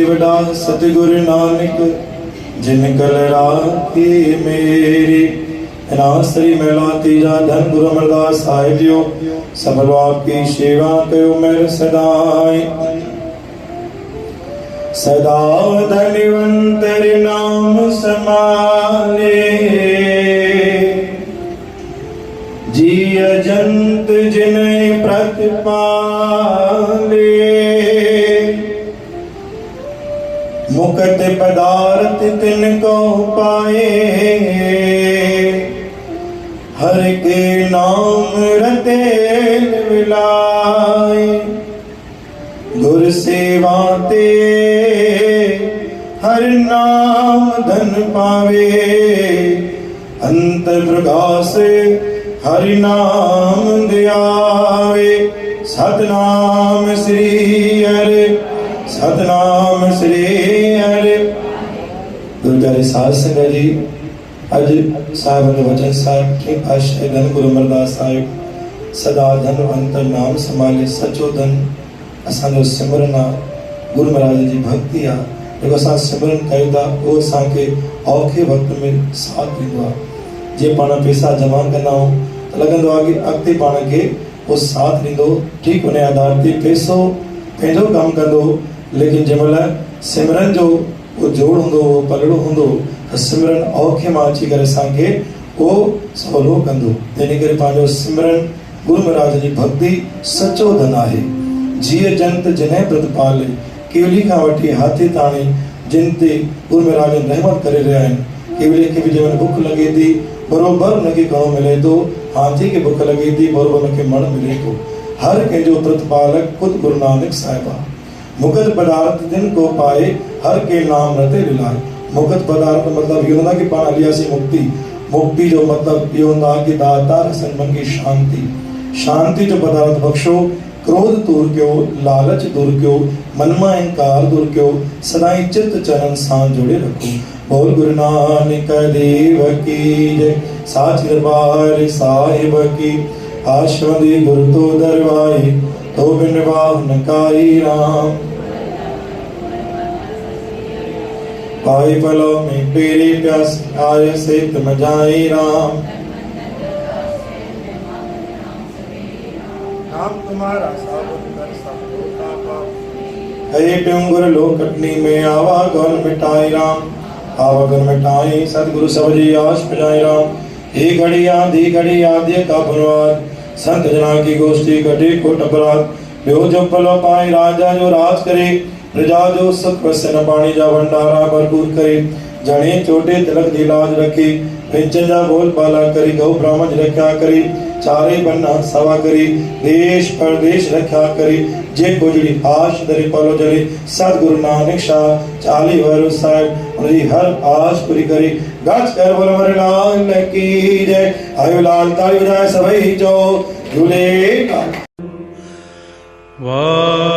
वडा सतगुरु नानक जिन कल राखी मेरी। नासरी मेला तीजा धन गुरु अमरदास साहिब जियो सबलो आपकी सेवा कयो मेर सदाई। सदा धनवंतर नाम समाले जिय जंत जिनय प्रतिपाले। मुकत पदार्थ तिनको पाए हर के नाम रते मिलाए। गुर सेवा ते हर नाम धन पावे अंत प्रकाश हरि नाम दियावे। सतनाम श्री हरि सतनाम श्री हरि। गुरु प्यारे साध संगत जी अज साहिब ने वचन साहिब के पातशाह धन गुरु अमरदास साहिब सदा धनवंत नाम संभाले सचो धन असांजो सिमरन आहे। गुरु महाराज जी भक्ति आहे जेको असां सिमरन कयूं था उहो असांखे औखे वक़्त में साथ ॾींदो आहे। जीअं पाण पैसा जमा कंदा आहियूं त लॻंदो आहे कि अॻिते पाण खे उहो साथ ॾींदो। ठीकु उन आधार ते पैसो पंहिंजो कमु कंदो लेकिन जंहिं महिल सिमरन जो उहो जोड़ हूंदो उहो पलड़ो हूंदो त सिमरन औखे मां अची करे असांखे उहो सवलो कंदो। तंहिं करे पंहिंजो सिमरन गुरु महाराज जी भक्ति सचो धन आहे। जीअ जंत जिन्हें प्रतिपाले केवली खां वठी हाथी ताणी जिन ते गुरु महाराज रहमत करे रहिया आहिनि। केवली खे बि जंहिं बुख लॻे थी बरोबर उनखे घणो मिले थो। हाथी खे बुख लॻे थी बरोबर उनखे मण मिले थो। हर कंहिंजो प्रतिपालक खुद गुरु नानक साहिब आहे। मुकत पदार्थ दिन को पाए हर के नाम रते मिलाए। मुकत पदार्थ मतलब ये होता कि पाण हलियासीं मुक्ति। मुक्ति जो मतलब ये होता कि दातार असन मन की शांति। शांति जो पदार्थ बख्शो। क्रोध दूर कयो लालच दूर कयो मन मां अहंकार दूर कयो सदाई चित्त चरण सां जोड़े रखो। बोल गुरु नानक देव की जय। साच दरबार साहिब की आशवंदी गुरु तो दरबाई तो बिन वाहन काई राम। पाई पलो में पेरी प्यास आय से तुम जाई राम। नाम तुम्हारा साबुन कर सब होता पाप। हे प्युंगुर लो कटनी में आवा गौर मिटाई राम। आवा गौर मिटाई सतगुरु सब जी आश बजाई राम। हे घड़ी आधी घड़ी आद्य का पुनवाद संत जना की गोष्ठी घटे कोट अपराध। जो जो पलो पाए राजा जो राज करे प्रजा जो सुख वसन पानी जा भंडारा भरपूर करे। जने चोटे तिलक दी लाज रखे विंचन जा बोल बाला करी गौ ब्राह्मण रखा करी। चारे बन्ना सवा करी देश परदेश रखा करी। जे गुजरी आश दरे पालो जरे सतगुरु नानक शाह 40 वर्ष साहिब उनकी हर आश पूरी करी। गज कर बोल मरे लाल की जय। आयु लाल ताली बजाए सभई जो झूले। वाह